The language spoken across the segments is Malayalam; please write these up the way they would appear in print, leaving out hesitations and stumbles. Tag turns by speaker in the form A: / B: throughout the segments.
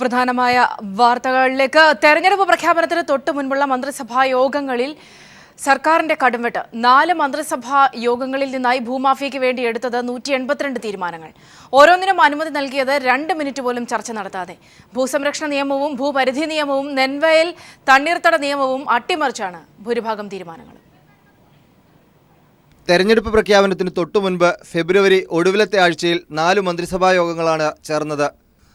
A: സുപ്രധാനമായ വാർത്തകളിലേക്ക്. തെരഞ്ഞെടുപ്പ് പ്രഖ്യാപനത്തിന് തൊട്ടു മുൻപുള്ള മന്ത്രിസഭാ യോഗങ്ങളിൽ സർക്കാരിന്റെ കടുംവെട്ട്. 4 മന്ത്രിസഭാ യോഗങ്ങളിൽ നിന്നായി ഭൂമാഫിയയ്ക്ക് വേണ്ടി എടുത്തത് 182 തീരുമാനങ്ങൾ. ഓരോന്നിനും അനുമതി നൽകിയത് 2 മിനിറ്റ് പോലും ചർച്ച നടത്താതെ. ഭൂസംരക്ഷണ നിയമവും ഭൂപരിധി നിയമവും നെൻവയൽ തണ്ണീർത്തട നിയമവും അട്ടിമറിച്ചാണ് ഭൂരിഭാഗം തീരുമാനങ്ങൾ.
B: തെരഞ്ഞെടുപ്പ് പ്രഖ്യാപനത്തിന് തൊട്ടു മുൻപ് ഫെബ്രുവരി ഒടുവിലത്തെ ആഴ്ചയിൽ 4 മന്ത്രിസഭാ യോഗങ്ങളാണ് ചേർന്നത്.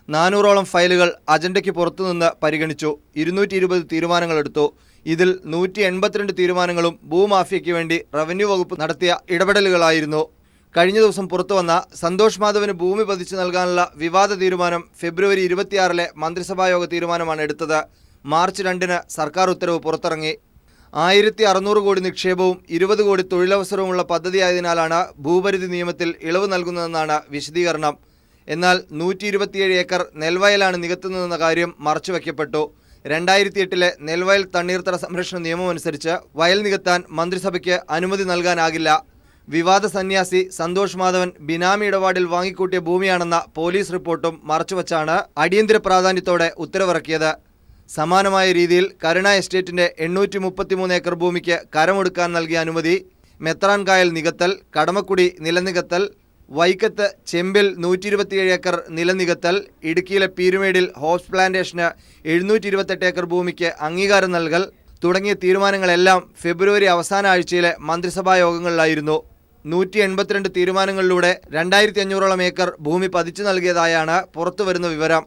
B: 400ഓളം ഫയലുകൾ അജണ്ടയ്ക്ക് പുറത്തുനിന്ന് പരിഗണിച്ചു. 220 തീരുമാനങ്ങളെടുത്തു. ഇതിൽ 182 തീരുമാനങ്ങളും ഭൂമാഫിയയ്ക്ക് വേണ്ടി റവന്യൂ വകുപ്പ് നടത്തിയ ഇടപെടലുകളായിരുന്നു. കഴിഞ്ഞ ദിവസം പുറത്തുവന്ന സന്തോഷ് മാധവന് ഭൂമി പതിച്ചു നൽകാനുള്ള വിവാദ തീരുമാനം ഫെബ്രുവരി 26 മന്ത്രിസഭായോഗ തീരുമാനമാണ് എടുത്തത്. മാർച്ച് 2 സർക്കാർ ഉത്തരവ് പുറത്തിറങ്ങി. 1600 കോടി നിക്ഷേപവും 20 കോടി തൊഴിലവസരവുമുള്ള പദ്ധതിയായതിനാലാണ് ഭൂപരിധി നിയമത്തിൽ ഇളവ് നൽകുന്നതെന്നാണ് വിശദീകരണം. എന്നാൽ 127 ഏക്കർ നെൽവയലാണ് നികത്തുന്നതെന്ന കാര്യം മറച്ചുവെക്കപ്പെട്ടു. 2008 നെൽവയൽ തണ്ണീർത്തട സംരക്ഷണ നിയമമനുസരിച്ച് വയൽ നികത്താൻ മന്ത്രിസഭയ്ക്ക് അനുമതി നൽകാനാകില്ല. വിവാദ സന്യാസി സന്തോഷ് മാധവൻ ബിനാമി ഇടപാടിൽ വാങ്ങിക്കൂട്ടിയ ഭൂമിയാണെന്ന പോലീസ് റിപ്പോർട്ടും മറച്ചുവച്ചാണ് അടിയന്തര പ്രാധാന്യത്തോടെ ഉത്തരവിറക്കിയത്. സമാനമായ രീതിയിൽ കരുണ എസ്റ്റേറ്റിന്റെ 833 ഏക്കർ ഭൂമിക്ക് കരമൊടുക്കാൻ നൽകിയ അനുമതി, മെത്രാൻ കായൽ നികത്തൽ, കടമക്കുടി നിലനികത്തൽ, വൈക്കത്ത് ചെമ്പിൽ 127 ഏക്കർ നിലനികത്തൽ, ഇടുക്കിയിലെ പീരുമേടിൽ ഹോപ്സ് പ്ലാന്റേഷന് 728 ഏക്കർ ഭൂമിക്ക് അംഗീകാരം നൽകൽ തുടങ്ങിയ തീരുമാനങ്ങളെല്ലാം ഫെബ്രുവരി അവസാന ആഴ്ചയിലെ മന്ത്രിസഭാ യോഗങ്ങളിലായിരുന്നു. 182 തീരുമാനങ്ങളിലൂടെ 2500ഓളം ഏക്കർ ഭൂമി പതിച്ചു നൽകിയതായാണ് പുറത്തുവരുന്ന വിവരം.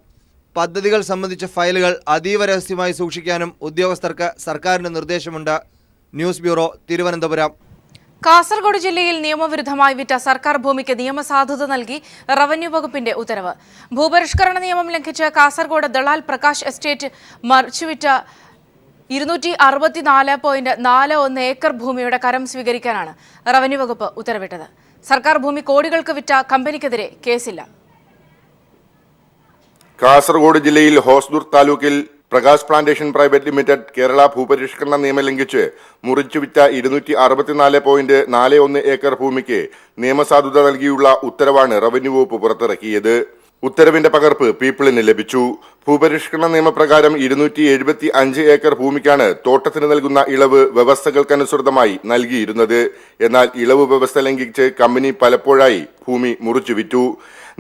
B: പദ്ധതികൾ സംബന്ധിച്ച ഫയലുകൾ അതീവ രഹസ്യമായി സൂക്ഷിക്കാനും ഉദ്യോഗസ്ഥർക്ക് സർക്കാരിന്റെ നിർദ്ദേശമുണ്ട്. News bureau, Thiruvananthapuram.
A: കാസർഗോഡ് ജില്ലയിൽ നിയമവിരുദ്ധമായി വിറ്റ സർക്കാർ ഭൂമിക്ക് നിയമസാധുത നൽകി റവന്യൂ വകുപ്പിന്റെ ഉത്തരവ്. ഭൂപരിഷ്കരണ നിയമം ലംഘിച്ച് കാസർഗോഡ് ദളാൽ പ്രകാശ് എസ്റ്റേറ്റ് മറിച്ചുവിറ്റ 264.41 ഏക്കർ ഭൂമിയുടെ കരം സ്വീകരിക്കാനാണ് റവന്യൂ വകുപ്പ് ഉത്തരവിട്ടത്. സർക്കാർ ഭൂമി കോടികൾക്ക് വിറ്റ കമ്പനിക്കെതിരെ കേസില്ല.
C: കാസർഗോഡ് ജില്ലയിൽ ഹോസ്ദുർ താലൂക്കിൽ Prakash plantation private limited Kerala ഭൂപരിഷ്കരണ നിയമം ലംഘിച്ച് മുറിച്ചുവിറ്റ 264.41 ഏക്കർ ഭൂമിക്ക് നിയമസാധുത നൽകിയുള്ള ഉത്തരവാണ് റവന്യൂ വകുപ്പ് പുറത്തിറക്കിയത്. ഉത്തരവിന്റെ പകർപ്പ് പീപ്പിളിന് ലഭിച്ചു. ഭൂപരിഷ്കരണ നിയമപ്രകാരം 275 ഏക്കർ ഭൂമിക്കാണ് തോട്ടത്തിന് നൽകുന്ന ഇളവ് വ്യവസ്ഥകൾക്കനുസൃതമായി നൽകിയിരുന്നത്. എന്നാൽ ഇളവ് വ്യവസ്ഥ ലംഘിച്ച് കമ്പനി പലപ്പോഴായി ഭൂമി മുറിച്ചുവിറ്റു.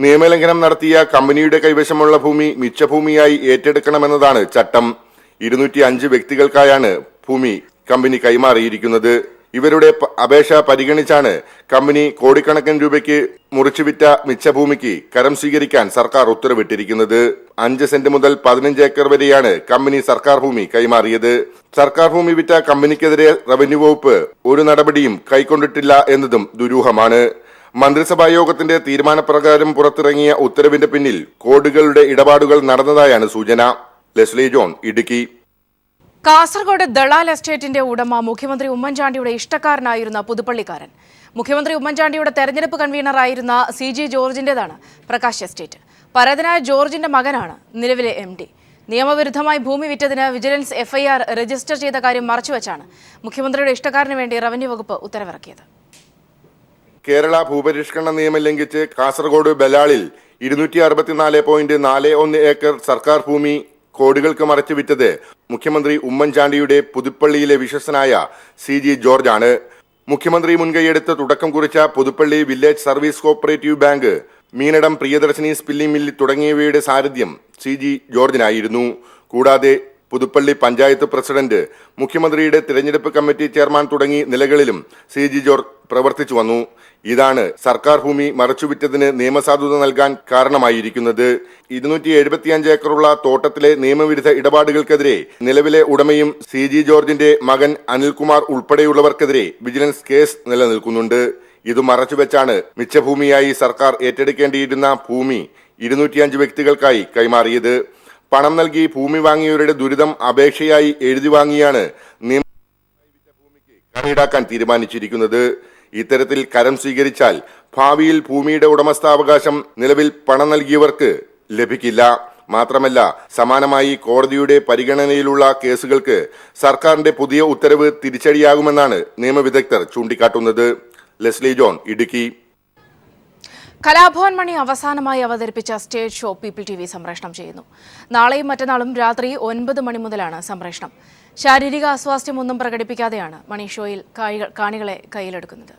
C: നിയമലംഘനം നടത്തിയ കമ്പനിയുടെ കൈവശമുള്ള ഭൂമി മിച്ചഭൂമിയായി ഏറ്റെടുക്കണമെന്നതാണ് ചട്ടം. 205 വ്യക്തികൾക്കായാണ് ഭൂമി കമ്പനി കൈമാറിയിരിക്കുന്നത്. ഇവരുടെ അപേക്ഷ പരിഗണിച്ചാണ് കമ്പനി കോടിക്കണക്കിന് രൂപയ്ക്ക് മുറിച്ചുവിറ്റ മിച്ചഭൂമിക്ക് കരം സ്വീകരിക്കാൻ സർക്കാർ ഉത്തരവിട്ടിരിക്കുന്നത്. 5 സെന്റ് മുതൽ 15 ഏക്കർ വരെയാണ് കമ്പനി സർക്കാർ ഭൂമി കൈമാറിയത്. സർക്കാർ ഭൂമി വിറ്റ കമ്പനിക്കെതിരെ റവന്യൂ വകുപ്പ് ഒരു നടപടിയും കൈക്കൊണ്ടിട്ടില്ല എന്നതും ദുരൂഹമാണ്. മന്ത്രിസഭാ യോഗത്തിന്റെ തീരുമാനപ്രകാരം പുറത്തിറങ്ങിയ ഉത്തരവിന്റെ പിന്നിൽ കോടികളുടെ ഇടപാടുകൾ നടന്നതായാണ് സൂചന. ലെസ്ലി ജോൺ, ഇടുക്കി.
A: കാസർഗോഡ് ദളാൽ എസ്റ്റേറ്റിന്റെ ഉടമ മുഖ്യമന്ത്രി ഉമ്മൻചാണ്ടിയുടെ ഇഷ്ടക്കാരനായിരുന്ന പുതുപ്പള്ളിക്കാരൻ. മുഖ്യമന്ത്രി ഉമ്മൻചാണ്ടിയുടെ തെരഞ്ഞെടുപ്പ് കൺവീനറായിരുന്ന CG ജോർജിന്റേതാണ് പ്രകാശ് എസ്റ്റേറ്റ്. പരേതനായ ജോർജിന്റെ മകനാണ് നിലവിലെ MD. നിയമവിരുദ്ധമായി ഭൂമി വിറ്റതിന് വിജിലൻസ് FIR രജിസ്റ്റർ ചെയ്ത കാര്യം മറച്ചുവെച്ചാണ് മുഖ്യമന്ത്രിയുടെ ഇഷ്ടക്കാരന് വേണ്ടി റവന്യൂ വകുപ്പ് ഉത്തരവിറക്കിയത്.
C: കേരള ഭൂപരിഷ്കരണ നിയമം ലംഘിച്ച് കാസർഗോഡ് ബലാളിൽ 264.41 ഏക്കർ സർക്കാർ ഭൂമി കോടികൾക്ക് മറച്ചു വിറ്റത് മുഖ്യമന്ത്രി ഉമ്മൻചാണ്ടിയുടെ പുതുപ്പള്ളിയിലെ വിശ്വസ്തനായ CG ജോർജ് ആണ്. മുഖ്യമന്ത്രി മുൻകൈയെടുത്ത് തുടക്കം കുറിച്ച Puthuppally village service cooperative bank, Meenadom Priyadarshini spinning mill തുടങ്ങിയവയുടെ സാരഥ്യം CG ജോർജിനായിരുന്നു. കൂടാതെ പുതുപ്പള്ളി പഞ്ചായത്ത് പ്രസിഡന്റ്, മുഖ്യമന്ത്രിയുടെ തിരഞ്ഞെടുപ്പ് കമ്മിറ്റി ചെയർമാൻ തുടങ്ങി നിലകളിലും CG ജോർജ് പ്രവർത്തിച്ചു വന്നു. ഇതാണ് സർക്കാർ ഭൂമി മറച്ചുവിറ്റതിന് നിയമസാധുത നൽകാൻ കാരണമായിരിക്കുന്നത്. 275 ഏക്കറുള്ള തോട്ടത്തിലെ നിയമവിരുദ്ധ ഇടപാടുകൾക്കെതിരെ നിലവിലെ ഉടമയും CG ജോർജിന്റെ മകൻ അനിൽകുമാർ ഉൾപ്പെടെയുള്ളവർക്കെതിരെ വിജിലൻസ് കേസ് നിലനിൽക്കുന്നുണ്ട്. ഇത് മറച്ചുവെച്ചാണ് മിച്ചഭൂമിയായി സർക്കാർ ഏറ്റെടുക്കേണ്ടിയിരുന്ന ഭൂമി 205 വ്യക്തികൾക്കായി കൈമാറിയത്. പണം നൽകി ഭൂമി വാങ്ങിയവരുടെ ദുരിതം അപേക്ഷയായി എഴുതി വാങ്ങിയാണ് ഭൂമിക്ക് കരമീടാക്കാൻ തീരുമാനിച്ചിരിക്കുന്നത്. ഇത്തരത്തിൽ കരം സ്വീകരിച്ചാൽ ഭാവിയിൽ ഭൂമിയുടെ ഉടമസ്ഥാവകാശം നിലവിൽ പണം നൽകിയവർക്ക് ലഭിക്കില്ല. മാത്രമല്ല, സമാനമായി കോടതിയുടെ പരിഗണനയിലുള്ള കേസുകൾക്ക് സർക്കാരിന്റെ പുതിയ ഉത്തരവ് തിരിച്ചടിയാകുമെന്നാണ് നിയമവിദഗ്ധർ ചൂണ്ടിക്കാട്ടുന്നത്. ലെസ്ലി ജോൺ, ഇടുക്കി.
A: കലാഭവൻ മണി അവസാനമായി അവതരിപ്പിച്ച സ്റ്റേജ് ഷോ പീപ്പിൾ TV സംപ്രേഷണം ചെയ്യുന്നു. നാളെയും മറ്റന്നാളും രാത്രി 9 മണി മുതലാണ് സംപ്രേഷണം. ശാരീരിക അസ്വാസ്ഥ്യമൊന്നും പ്രകടിപ്പിക്കാതെയാണ് മണി ഷോയിൽ കാണികളെ കയ്യിലെടുക്കുന്നത്.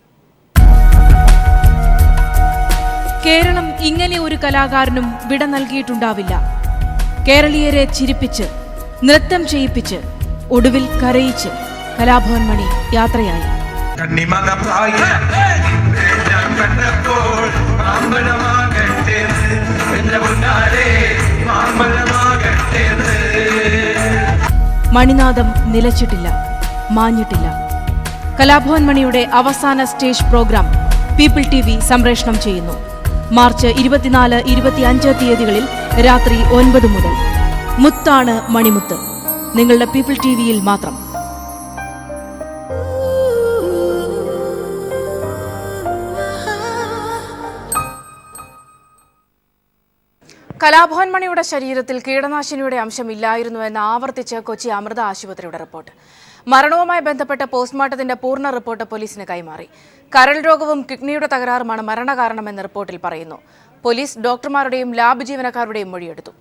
D: കേരളം ഇങ്ങനെ ഒരു കലാകാരനും വിട നൽകിയിട്ടുണ്ടാവില്ല. കേരളീയരെ ചിരിപ്പിച്ച്, നൃത്തം ചെയ്യിപ്പിച്ച്, ഒടുവിൽ കരയിച്ച് കലാഭവൻ മണി യാത്രയായി. മണിനാദം നിലച്ചിട്ടില്ല, മാഞ്ഞിട്ടില്ല. കലാഭവൻ മണിയുടെ അവസാന സ്റ്റേജ് പ്രോഗ്രാം പീപ്പിൾ TV സംപ്രേഷണം ചെയ്യുന്നു. മാർച്ച് 24, 25 തീയതികളിൽ രാത്രി 9 മുതൽ. മുത്താണ് മണിമുത്ത്, നിങ്ങളുടെ പീപ്പിൾ TVയിൽ മാത്രം.
A: കലാഭവൻ മണിയുടെ ശരീരത്തിൽ കീടനാശിനിയുടെ അംശമില്ലായിരുന്നുവെന്ന് ആവർത്തിച്ച് കൊച്ചി അമൃത ആശുപത്രിയുടെ റിപ്പോർട്ട്. മരണവുമായി ബന്ധപ്പെട്ട പോസ്റ്റ്മോർട്ടത്തിന്റെ പൂർണ്ണ റിപ്പോർട്ട് പോലീസിന് കൈമാറി. കരൾ രോഗവും കിഡ്നിയുടെ തകരാറുമാണ് മരണകാരണമെന്ന് റിപ്പോർട്ടിൽ പറയുന്നു. പോലീസ് ഡോക്ടർമാരുടെയും ലാബ് ജീവനക്കാരുടെയും മൊഴിയെടുത്തു.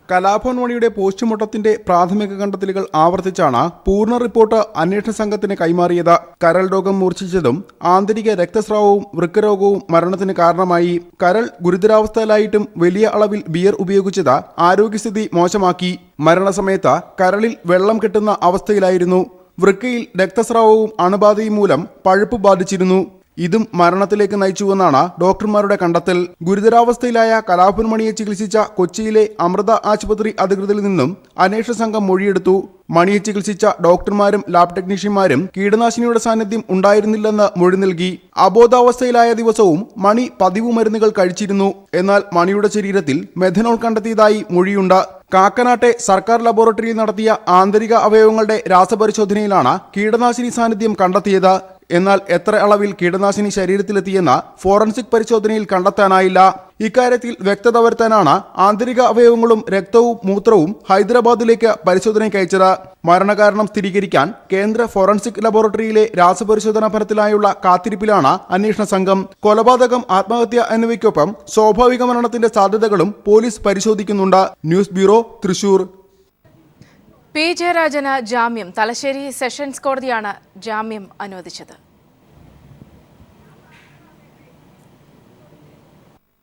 E: കലാഭവൻ മണിയുടെ പോസ്റ്റ്മോർട്ടത്തിന്റെ പ്രാഥമിക കണ്ടെത്തലുകൾ ആവർത്തിച്ചാണ് പൂർണ്ണ റിപ്പോർട്ട് അന്വേഷണ സംഘത്തിന് കൈമാറിയത്. കരൾ രോഗം മൂർച്ഛിച്ചതും ആന്തരിക രക്തസ്രാവവും വൃക്കരോഗവും മരണത്തിന് കാരണമായി. കരൾ ഗുരുതരാവസ്ഥയിലായിട്ടും വലിയ അളവിൽ ബിയർ ഉപയോഗിച്ചത് ആരോഗ്യസ്ഥിതി മോശമാക്കി. മരണസമയത്ത് കരളിൽ വെള്ളം കെട്ടുന്ന അവസ്ഥയിലായിരുന്നു. വൃക്കയിൽ രക്തസ്രാവവും അണുബാധയും മൂലം പഴുപ്പ് ബാധിച്ചിരുന്നു. ഇതും മരണത്തിലേക്ക് നയിച്ചുവെന്നാണ് ഡോക്ടർമാരുടെ കണ്ടെത്തൽ. ഗുരുതരാവസ്ഥയിലായ കലാഭവൻ മണിയെ ചികിത്സിച്ച കൊച്ചിയിലെ അമൃത ആശുപത്രി അധികൃതരിൽ നിന്നും അന്വേഷണ സംഘം മൊഴിയെടുത്തു. മണിയെ ചികിത്സിച്ച ഡോക്ടർമാരും ലാബ് ടെക്നീഷ്യന്മാരും കീടനാശിനിയുടെ സാന്നിധ്യം ഉണ്ടായിരുന്നില്ലെന്ന് മൊഴി നൽകി. അബോധാവസ്ഥയിലായ ദിവസവും മണി പതിവ് മരുന്നുകൾ കഴിച്ചിരുന്നു. എന്നാൽ മണിയുടെ ശരീരത്തിൽ മെഥനോൾ കണ്ടെത്തിയതായി മൊഴിയുണ്ട്. കാക്കനാട്ടെ സർക്കാർ ലബോറട്ടറിയിൽ നടത്തിയ ആന്തരിക അവയവങ്ങളുടെ രാസപരിശോധനയിലാണ് കീടനാശിനി സാന്നിധ്യം കണ്ടെത്തിയത്. എന്നാൽ എത്ര അളവിൽ കീടനാശിനി ശരീരത്തിലെത്തിയെന്ന് ഫോറൻസിക് പരിശോധനയിൽ കണ്ടെത്താനായില്ല. ഇക്കാര്യത്തിൽ വ്യക്തത വരുത്താനാണ് ആന്തരിക അവയവങ്ങളും രക്തവും മൂത്രവും ഹൈദരാബാദിലേക്ക് പരിശോധനയ്ക്ക് അയച്ചത്. മരണകാരണം സ്ഥിരീകരിക്കാൻ കേന്ദ്ര ഫോറൻസിക് ലബോറട്ടറിയിലെ രാസപരിശോധനാ ഫലത്തിനായുള്ള കാത്തിരിപ്പിലാണ് അന്വേഷണ സംഘം. കൊലപാതകം, ആത്മഹത്യ എന്നിവയ്ക്കൊപ്പം സ്വാഭാവിക മരണത്തിന്റെ സാധ്യതകളും പോലീസ് പരിശോധിക്കുന്നുണ്ട്. News bureau, Thrissur.
A: പി ജയരാജന് ജാമ്യം. തലശ്ശേരി സെഷൻസ് കോടതിയാണ് ജാമ്യം അനുവദിച്ചത്.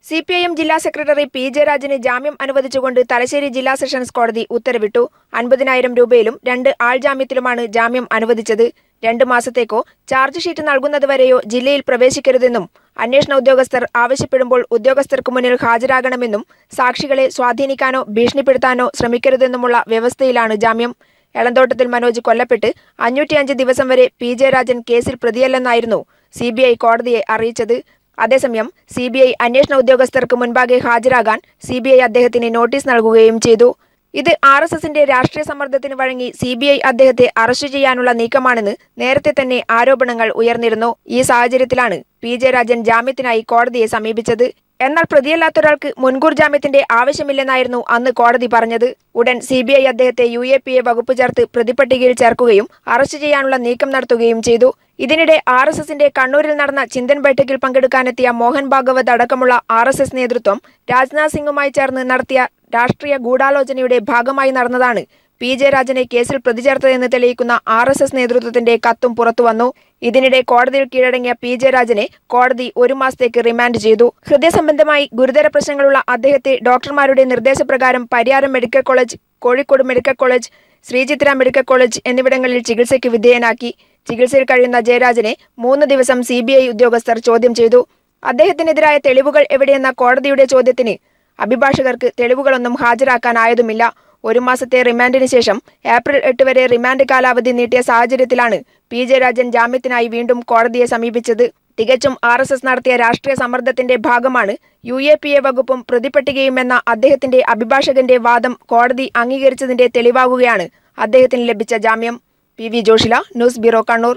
F: CPIM ജില്ലാ സെക്രട്ടറി പി ജയരാജന് ജാമ്യം അനുവദിച്ചുകൊണ്ട് തലശ്ശേരി ജില്ലാ സെഷൻസ് കോടതി ഉത്തരവിട്ടു. 50,000 രൂപയിലും 2 ആൾജാമ്യത്തിലുമാണ് ജാമ്യം അനുവദിച്ചത്. 2 മാസത്തേക്കോ ചാർജ് ഷീറ്റ് നൽകുന്നതുവരെയോ ജില്ലയിൽ പ്രവേശിക്കരുതെന്നും അന്വേഷണ ഉദ്യോഗസ്ഥർ ആവശ്യപ്പെടുമ്പോൾ ഉദ്യോഗസ്ഥർക്ക് മുന്നിൽ ഹാജരാകണമെന്നും സാക്ഷികളെ സ്വാധീനിക്കാനോ ഭീഷണിപ്പെടുത്താനോ ശ്രമിക്കരുതെന്നുമുള്ള വ്യവസ്ഥയിലാണ് ജാമ്യം. എളന്തോട്ടത്തിൽ മനോജ് കൊല്ലപ്പെട്ട് 505 ദിവസം വരെ പി ജയരാജൻ കേസിൽ പ്രതിയല്ലെന്നായിരുന്നു CBI കോടതിയെ അറിയിച്ചത്. അതേസമയം CBI അന്വേഷണ ഉദ്യോഗസ്ഥർക്ക് മുൻപാകെ ഹാജരാകാൻ CBI അദ്ദേഹത്തിന് നോട്ടീസ് നൽകുകയും ചെയ്തു. ഇത് RSSന്റെ രാഷ്ട്രീയ സമ്മർദ്ദത്തിന് വഴങ്ങി CBI അദ്ദേഹത്തെ അറസ്റ്റ് ചെയ്യാനുള്ള നീക്കമാണെന്ന് നേരത്തെ തന്നെ ആരോപണങ്ങൾ ഉയർന്നിരുന്നു. ഈ സാഹചര്യത്തിലാണ് പി ജയരാജൻ ജാമ്യത്തിനായി കോടതിയെ സമീപിച്ചത്. എന്നാൽ പ്രതിയല്ലാത്തൊരാൾക്ക് മുൻകൂർ ജാമ്യത്തിന്റെ ആവശ്യമില്ലെന്നായിരുന്നു അന്ന് കോടതി പറഞ്ഞത്. ഉടൻ CBI അദ്ദേഹത്തെ UAPA വകുപ്പ് ചേർത്ത് പ്രതിപട്ടികയിൽ ചേർക്കുകയും അറസ്റ്റ് ചെയ്യാനുള്ള നീക്കം നടത്തുകയും ചെയ്തു. ഇതിനിടെ RSSന്റെ കണ്ണൂരിൽ നടന്ന ചിന്തൻ ബൈഠക്കിൽ പങ്കെടുക്കാനെത്തിയ മോഹൻ ഭാഗവത് അടക്കമുള്ള RSS നേതൃത്വം രാജ്നാഥ് സിംഗുമായി ചേർന്ന് നടത്തിയ രാഷ്ട്രീയ ഗൂഢാലോചനയുടെ ഭാഗമായി നടന്നതാണ് പി ജയരാജനെ കേസിൽ പ്രതി ചേർത്തതെന്ന് തെളിയിക്കുന്ന RSS നേതൃത്വത്തിന്റെ കത്തും പുറത്തുവന്നു. ഇതിനിടെ കോടതിയിൽ കീഴടങ്ങിയ പി ജയരാജനെ കോടതി 1 മാസത്തേക്ക് റിമാൻഡ് ചെയ്തു. ഹൃദയസംബന്ധമായി ഗുരുതര പ്രശ്നങ്ങളുള്ള അദ്ദേഹത്തെ ഡോക്ടർമാരുടെ നിർദ്ദേശപ്രകാരം Pariyaram medical college, Kozhikode medical college, Sree Chitra medical college എന്നിവിടങ്ങളിൽ ചികിത്സയ്ക്ക് വിധേയനാക്കി. ചികിത്സയിൽ കഴിയുന്ന ജയരാജനെ 3 ദിവസം CBI ഉദ്യോഗസ്ഥർ ചോദ്യം ചെയ്തു. അദ്ദേഹത്തിനെതിരായ തെളിവുകൾ എവിടെയെന്ന കോടതിയുടെ ചോദ്യത്തിന് അഭിഭാഷകർക്ക് തെളിവുകളൊന്നും ഹാജരാക്കാനായതുമില്ല. 1 മാസത്തെ റിമാൻഡിന് ശേഷം ഏപ്രിൽ 8 വരെ റിമാൻഡ് കാലാവധി നീട്ടിയ സാഹചര്യത്തിലാണ് പി ജയരാജൻ ജാമ്യത്തിനായി വീണ്ടും കോടതിയെ സമീപിച്ചത്. തികച്ചും RSS നടത്തിയ രാഷ്ട്രീയ സമ്മർദ്ദത്തിന്റെ ഭാഗമാണ് UAPA വകുപ്പും പ്രതിപട്ടികയുമെന്ന അദ്ദേഹത്തിന്റെ അഭിഭാഷകന്റെ വാദം കോടതി അംഗീകരിച്ചതിന്റെ തെളിവാകുകയാണ് അദ്ദേഹത്തിന് ലഭിച്ച ജാമ്യം. PV Joshila, news bureau, Kannur.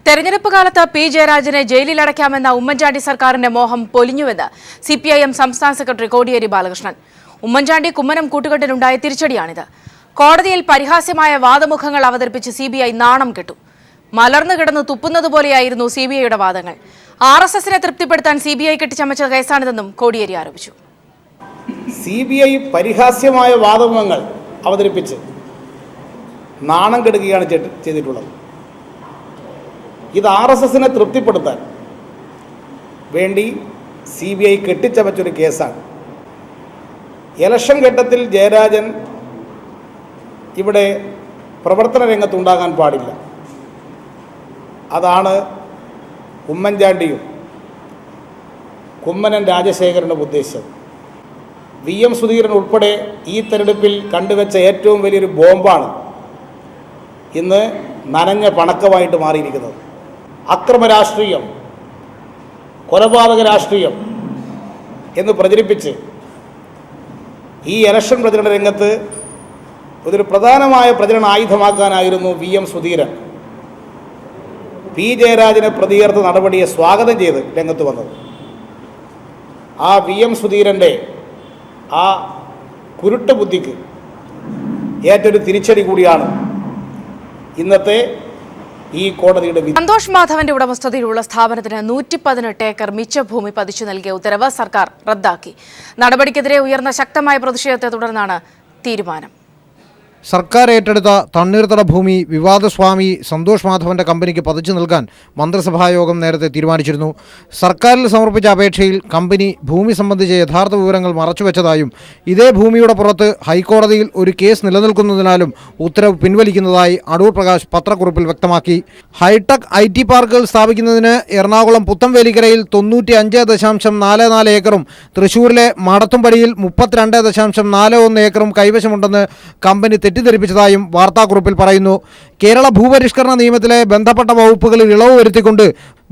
A: തെരഞ്ഞെടുപ്പ് കാലത്ത് പി ജയരാജനെ ജയിലിലടയ്ക്കാമെന്ന ഉമ്മൻചാണ്ടി സർക്കാരിന്റെ മോഹം പൊലിഞ്ഞുവെന്ന് CPIM സംസ്ഥാന സെക്രട്ടറി കോടിയേരി ബാലകൃഷ്ണൻ. ഉമ്മൻചാണ്ടി കുമ്മനം കൂട്ടുകെട്ടിനുണ്ടായ തിരിച്ചടിയാണിത്. കോടതിയിൽ പരിഹാസ്യമായ വാദമുഖങ്ങൾ അവതരിപ്പിച്ച് CBI നാണം കെട്ടു. മലർന്നു കിടന്ന് തുപ്പുന്നതുപോലെയായിരുന്നു CBIയുടെ വാദങ്ങൾ. RSSനെ തൃപ്തിപ്പെടുത്താൻ CBI കെട്ടിച്ചമച്ച കേസാണിതെന്നും കോടിയേരി ആരോപിച്ചു.
G: CBI പരിഹാസ്യമായ വാദങ്ങൾ അവതരിപ്പിച്ച് നാണം കെടുകയാണ് ചെയ്തിട്ടുള്ളത്. ഇത് RSSനെ തൃപ്തിപ്പെടുത്താൻ വേണ്ടി CBI കെട്ടിച്ചമച്ചൊരു കേസാണ്. ഇലക്ഷൻ ഘട്ടത്തിൽ ജയരാജൻ ഇവിടെ പ്രവർത്തന രംഗത്തുണ്ടാകാൻ പാടില്ല. അതാണ് ഉമ്മൻചാണ്ടിയും കുമ്മനം രാജശേഖരനും ഉദ്ദേശം. VM സുധീരൻ ഉൾപ്പെടെ ഈ തെരഞ്ഞെടുപ്പിൽ കണ്ടുവച്ച ഏറ്റവും വലിയൊരു ബോംബാണ് ഇന്ന് നനഞ്ഞ പണക്കമായിട്ട് മാറിയിരിക്കുന്നത്. അക്രമ രാഷ്ട്രീയം, കൊലപാതക രാഷ്ട്രീയം എന്ന് പ്രചരിപ്പിച്ച് ഈ ഇലക്ഷൻ പ്രചരണ രംഗത്ത് ഒരു പ്രധാനമായ പ്രചരണ ആയുധമാക്കാനായിരുന്നു VM സുധീരൻ P ജയരാജനെ പ്രതിയേർത്ത നടപടിയെ സ്വാഗതം ചെയ്ത് രംഗത്ത് വന്നത്. ആ VM സുധീരൻ്റെ ആ കുരുട്ട് ബുദ്ധിക്ക് ഏറ്റൊരു തിരിച്ചടി കൂടിയാണ് ഇന്നത്തെ ഈ കോടതിയുടെ വിധി.
A: സന്തോഷ് മാധവന്റെ ഉടമസ്ഥതയിലുള്ള സ്ഥാപനത്തിന് 118 ഏക്കർ മിച്ചഭൂമി പതിച്ചു നൽകിയ ഉത്തരവ് സർക്കാർ റദ്ദാക്കി. നടപടിക്കെതിരെ ഉയർന്ന ശക്തമായ പ്രതിഷേധത്തെ തുടർന്നാണ് തീരുമാനം.
H: സർക്കാർ ഏറ്റെടുത്ത തണ്ണീർത്തട ഭൂമി വിവാദസ്വാമി സന്തോഷ് മാധവന്റെ കമ്പനിക്ക് പതിച്ചു നൽകാൻ മന്ത്രിസഭായോഗം നേരത്തെ തീരുമാനിച്ചിരുന്നു. സർക്കാരിൽ സമർപ്പിച്ച അപേക്ഷയിൽ കമ്പനി ഭൂമി സംബന്ധിച്ച യഥാർത്ഥ വിവരങ്ങൾ മറച്ചുവെച്ചതായും ഇതേ ഭൂമിയുടെ പുറത്ത് ഹൈക്കോടതിയിൽ ഒരു കേസ് നിലനിൽക്കുന്നതിനാലും ഉത്തരവ് പിൻവലിക്കുന്നതായി അടൂർ പ്രകാശ് പത്രക്കുറിപ്പിൽ വ്യക്തമാക്കി. ഹൈടെക് IT പാർക്കുകൾ സ്ഥാപിക്കുന്നതിന് എറണാകുളം പുത്തംവേലിക്കരയിൽ 95.44 ഏക്കറും തൃശൂരിലെ മടത്തുംപടിയിൽ 32.41 ഏക്കറും കൈവശമുണ്ടെന്ന് കമ്പനി തെറ്റിദ്ധരിപ്പിച്ചതായും വാർത്താക്കുറിപ്പിൽ പറയുന്നു. കേരള ഭൂപരിഷ്കരണ നിയമത്തിലെ ബന്ധപ്പെട്ട വകുപ്പുകളിൽ ഇളവ് വരുത്തിക്കൊണ്ട്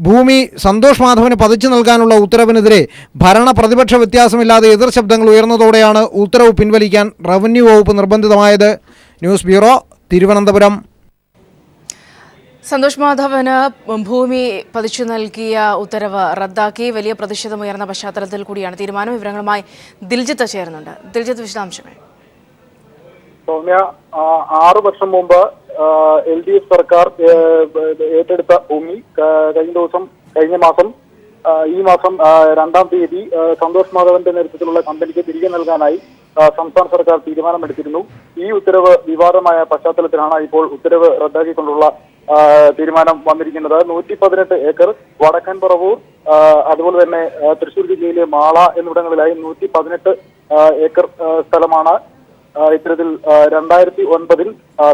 H: ഭൂമി സന്തോഷ് മാധവന് പതിച്ചു നൽകാനുള്ള ഉത്തരവിനെതിരെ ഭരണ പ്രതിപക്ഷ വ്യത്യാസമില്ലാതെ എതിർ ശബ്ദങ്ങൾ ഉയർന്നതോടെയാണ് ഉത്തരവ് പിൻവലിക്കാൻ റവന്യൂ വകുപ്പ് നിർബന്ധിതമായത്. News bureau, Thiruvananthapuram.
A: സന്തോഷ് മാധവന് ഭൂമി പതിച്ചു നൽകിയ ഉത്തരവ് റദ്ദാക്കി വലിയ പ്രതിഷേധമുയർന്ന പശ്ചാത്തലത്തിൽ കൂടിയാണ് തീരുമാനം. വിവരങ്ങളുമായി ദിൽജിത്ത് ചേരുന്നുണ്ട്. ദിൽജിത്ത്, വിശദാംശങ്ങൾ.
I: സൗമ്യ, 6 വർഷം മുമ്പ് LDF സർക്കാർ ഏറ്റെടുത്ത ഭൂമി കഴിഞ്ഞ മാസം ഈ മാസം 2-ാം തീയതി സന്തോഷ് മാധവന്റെ നേതൃത്വത്തിലുള്ള കമ്പനിക്ക് തിരികെ നൽകാനായി സംസ്ഥാന സർക്കാർ തീരുമാനമെടുത്തിരുന്നു. ഈ ഉത്തരവ് വിവാദമായ പശ്ചാത്തലത്തിലാണ് ഇപ്പോൾ ഉത്തരവ് റദ്ദാക്കിക്കൊണ്ടുള്ള തീരുമാനം വന്നിരിക്കുന്നത്. 118 ഏക്കർ വടക്കൻ പറവൂർ, അതുപോലെ തന്നെ തൃശൂർ ജില്ലയിലെ മാള എന്നിവിടങ്ങളിലായി 118 ഏക്കർ സ്ഥലമാണ് ഇത്തരത്തിൽ 2009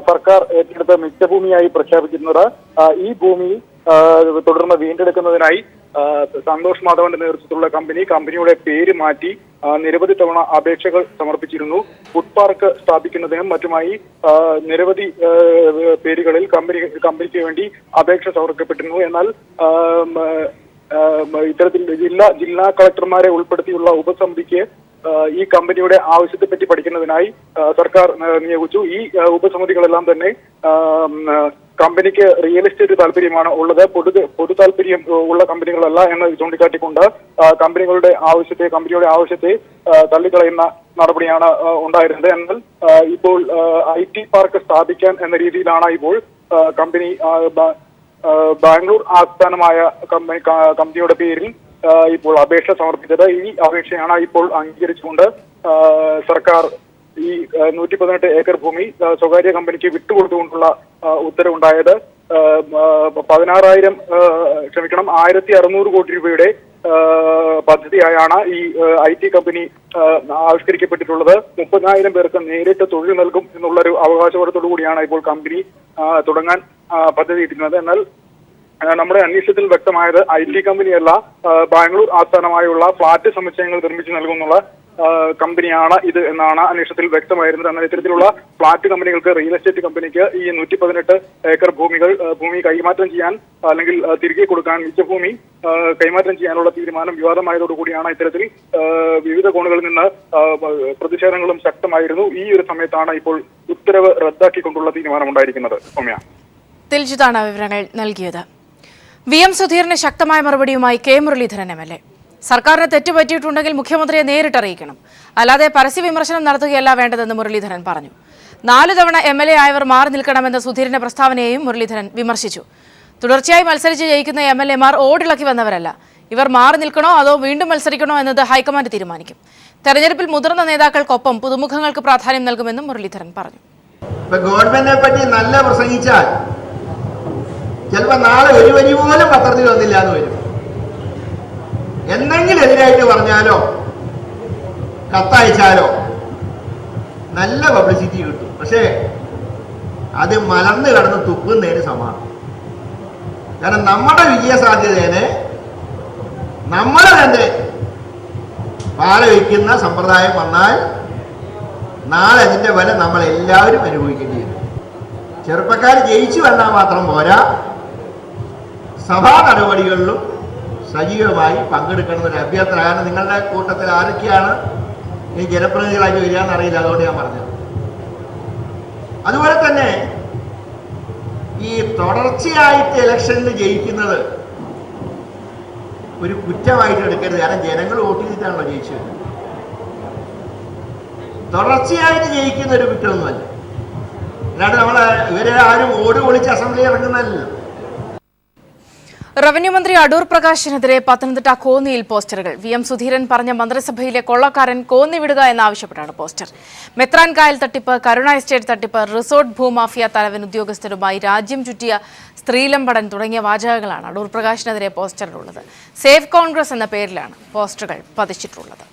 I: സർക്കാർ ഏറ്റെടുത്ത മിച്ചഭൂമിയായി പ്രഖ്യാപിച്ചിരുന്നത്. ഈ ഭൂമി തുടർന്ന് വീണ്ടെടുക്കുന്നതിനായി സന്തോഷ് മാധവന്റെ നേതൃത്വത്തിലുള്ള കമ്പനിയുടെ പേര് മാറ്റി നിരവധി തവണ അപേക്ഷകൾ സമർപ്പിച്ചിരുന്നു. ഫുഡ് പാർക്ക് സ്ഥാപിക്കുന്നതിനും മറ്റുമായി നിരവധി പേരുകളിൽ കമ്പനിക്ക് വേണ്ടി അപേക്ഷ സമർപ്പിക്കപ്പെട്ടിരുന്നു. എന്നാൽ ഇത്തരത്തിൽ ജില്ലാ കളക്ടർമാരെ ഉൾപ്പെടുത്തിയുള്ള ഉപസമിതിക്ക് ഈ കമ്പനിയുടെ ആവശ്യത്തെപ്പറ്റി പഠിക്കുന്നതിനായി സർക്കാർ നിയോഗിച്ചു. ഈ ഉപസമിതികളെല്ലാം തന്നെ കമ്പനിക്ക് റിയൽ എസ്റ്റേറ്റ് താല്പര്യമാണ് ഉള്ളത്, പൊതു താല്പര്യം ഉള്ള കമ്പനികളല്ല എന്ന് ചൂണ്ടിക്കാട്ടിക്കൊണ്ട് കമ്പനിയുടെ ആവശ്യത്തെ തള്ളിക്കളയുന്ന നടപടിയാണ് ഉണ്ടായിരുന്നത്. എന്നാൽ ഇപ്പോൾ IT പാർക്ക് സ്ഥാപിക്കാൻ എന്ന രീതിയിലാണ് ഇപ്പോൾ കമ്പനി ബാംഗ്ലൂർ ആസ്ഥാനമായ കമ്പനിയുടെ പേരിൽ ഇപ്പോൾ അപേക്ഷ സമർപ്പിച്ചത്. ഈ അപേക്ഷയാണ് ഇപ്പോൾ അംഗീകരിച്ചുകൊണ്ട് സർക്കാർ ഈ 118 ഏക്കർ ഭൂമി സ്വകാര്യ കമ്പനിക്ക് വിട്ടുകൊടുത്തുകൊണ്ടുള്ള ഉത്തരവുണ്ടായത്. 1,600 കോടി രൂപയുടെ പദ്ധതിയായാണ് ഈ IT കമ്പനി ആവിഷ്കരിക്കപ്പെട്ടിട്ടുള്ളത്. 30,000 പേർക്ക് നേരിട്ട് തൊഴിൽ നൽകും എന്നുള്ളൊരു അവകാശവാദത്തോടു കൂടിയാണ് ഇപ്പോൾ കമ്പനി തുടങ്ങാൻ പദ്ധതിയിട്ടിരുന്നത്. എന്നാൽ നമ്മുടെ അന്വേഷണത്തിൽ വ്യക്തമായത് IT കമ്പനിയല്ല, ബാംഗ്ലൂർ ആസ്ഥാനമായുള്ള ഫ്ളാറ്റ് സമുച്ചയങ്ങൾ നിർമ്മിച്ചു നൽകുന്നുള്ള കമ്പനിയാണ് ഇത് എന്നാണ് അന്വേഷണത്തിൽ വ്യക്തമായിരുന്നത്. എന്നാൽ ഇത്തരത്തിലുള്ള ഫ്ളാറ്റ് കമ്പനികൾക്ക്, റിയൽ എസ്റ്റേറ്റ് കമ്പനിക്ക് ഈ 118 ഏക്കർ ഭൂമി കൈമാറ്റം ചെയ്യാൻ അല്ലെങ്കിൽ തിരികെ കൊടുക്കാൻ മിച്ചഭൂമി കൈമാറ്റം ചെയ്യാനുള്ള തീരുമാനം വിവാദമായതോടുകൂടിയാണ് ഇത്തരത്തിൽ വിവിധ കോണുകളിൽ നിന്ന് പ്രതിഷേധങ്ങളും ശക്തമായിരുന്നു. ഈ ഒരു സമയത്താണ് ഇപ്പോൾ ഉത്തരവ് റദ്ദാക്കിക്കൊണ്ടുള്ള തീരുമാനമുണ്ടായിരിക്കുന്നത്. സൗമ്യ,
A: ദിൽജിത്താണ് വിവരങ്ങൾ നൽകിയത്. VM സുധീറിന് ശക്തമായ മറുപടിയുമായി K മുരളീധരൻ MLA. സർക്കാരിന് തെറ്റുപറ്റിയിട്ടുണ്ടെങ്കിൽ മുഖ്യമന്ത്രിയെ നേരിട്ട് അറിയിക്കണം, അല്ലാതെ പരസ്യ വിമർശനം നടത്തുകയല്ല വേണ്ടതെന്ന് മുരളീധരൻ പറഞ്ഞു. 4 തവണ MLA ആയവർ മാറി നിൽക്കണമെന്ന സുധീറിന്റെ പ്രസ്താവനയെയും മുരളീധരൻ വിമർശിച്ചു. തുടർച്ചയായി മത്സരിച്ച് ജയിക്കുന്ന MLA-മാർ ഓടിളക്കി വന്നവരല്ല. ഇവർ മാറി നിൽക്കണോ അതോ വീണ്ടും മത്സരിക്കണോ എന്നത് ഹൈക്കമാൻഡ് തീരുമാനിക്കും. തെരഞ്ഞെടുപ്പിൽ മുതിർന്ന നേതാക്കൾക്കൊപ്പം പുതുമുഖങ്ങൾക്ക് പ്രാധാന്യം നൽകുമെന്നും മുരളീധരൻ പറഞ്ഞു.
J: ഗവൺമെന്റിനെ പറ്റി നല്ല പ്രസംഗിച്ചാൽ ചിലപ്പോൾ നാളെ ഒരു വരി പോലും പത്രത്തിൽ വന്നില്ല എന്ന് വരും. എന്തെങ്കിലും എതിരായിട്ട് പറഞ്ഞാലോ കത്തയച്ചാലോ നല്ല പബ്ലിസിറ്റി കിട്ടും. പക്ഷേ അത് മലർന്നു കടന്ന് തുപ്പുന്നതിന് സമാനം. കാരണം നമ്മുടെ വിജയ സാധ്യതയെ നമ്മൾ തന്നെ പാലവയ്ക്കുന്ന സമ്പ്രദായം വന്നാൽ നാളെ അതിൻ്റെ വില നമ്മൾ എല്ലാവരും അനുഭവിക്കേണ്ടി വരും. ചെറുപ്പക്കാർ ജയിച്ചു വന്നാൽ മാത്രം പോരാ, സഭാ നടപടികളിലും സജീവമായി പങ്കെടുക്കണമെന്നൊരു അഭ്യർത്ഥന. കാരണം നിങ്ങളുടെ കൂട്ടത്തിൽ ആരൊക്കെയാണ് ഈ ജനപ്രതിനിധികളായിട്ട് വരികയെന്ന് അറിയില്ല, അതുകൊണ്ട് ഞാൻ പറഞ്ഞത്. അതുപോലെ തന്നെ ഈ തുടർച്ചയായിട്ട് ഇലക്ഷനിൽ ജയിക്കുന്നത് ഒരു കുറ്റമായിട്ട് എടുക്കരുത്. കാരണം ജനങ്ങൾ വോട്ട് ചെയ്തിട്ടാണല്ലോ ജയിച്ചത്. തുടർച്ചയായിട്ട് ജയിക്കുന്ന ഒരു കുറ്റമൊന്നുമല്ല. അല്ലാണ്ട് ഇവരെ ആരും ഓട് പൊളിച്ച് അസംബ്ലി ഇറങ്ങുന്നതല്ലോ.
A: റവന്യൂ മന്ത്രി അടൂർ പ്രകാശിനെതിരെ പത്തനംതിട്ട കോന്നിയിൽ പോസ്റ്ററുകൾ. VM സുധീരൻ പറഞ്ഞ മന്ത്രിസഭയിലെ കൊള്ളക്കാരൻ കോന്നി വിടുക എന്നാവശ്യപ്പെട്ടാണ് പോസ്റ്റർ. മെത്രാൻ കായൽ തട്ടിപ്പ്, കരുണ എസ്റ്റേറ്റ് തട്ടിപ്പ്, റിസോർട്ട് ഭൂമാഫിയ തലവൻ ഉദ്യോഗസ്ഥരുമായി രാജ്യം ചുറ്റിയ സ്ത്രീലമ്പടൻ തുടങ്ങിയ വാചകങ്ങളാണ് അടൂർ പ്രകാശിനെതിരെ പോസ്റ്ററിലുള്ളത്. സേവ് കോൺഗ്രസ് എന്ന പേരിലാണ് പോസ്റ്ററുകൾ പതിച്ചിട്ടുള്ളത്.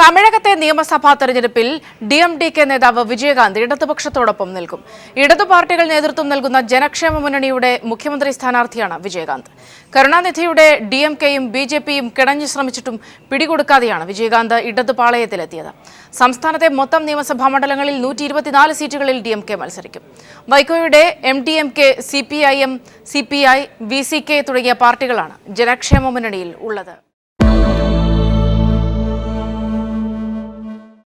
A: തമിഴകത്തെ നിയമസഭാ തെരഞ്ഞെടുപ്പിൽ DMDK നേതാവ് വിജയകാന്ത് ഇടതുപക്ഷത്തോടൊപ്പം നിൽക്കും. ഇടതു പാർട്ടികൾ നേതൃത്വം നൽകുന്ന ജനക്ഷേമ മുന്നണിയുടെ മുഖ്യമന്ത്രി സ്ഥാനാർത്ഥിയാണ് വിജയകാന്ത്. കരുണാനിധിയുടെ DMK-യും BJP-യും കിണഞ്ഞു ശ്രമിച്ചിട്ടും പിടികൊടുക്കാതെയാണ് വിജയകാന്ത് ഇടതു പാളയത്തിലെത്തിയത്. സംസ്ഥാനത്തെ മൊത്തം നിയമസഭാ മണ്ഡലങ്ങളിൽ 124 സീറ്റുകളിൽ DMK മത്സരിക്കും. വൈക്കോയുടെ MDMK, CPIM, CPI, VCK തുടങ്ങിയ പാർട്ടികളാണ് ജനക്ഷേമ മുന്നണിയിൽ ഉള്ളത്.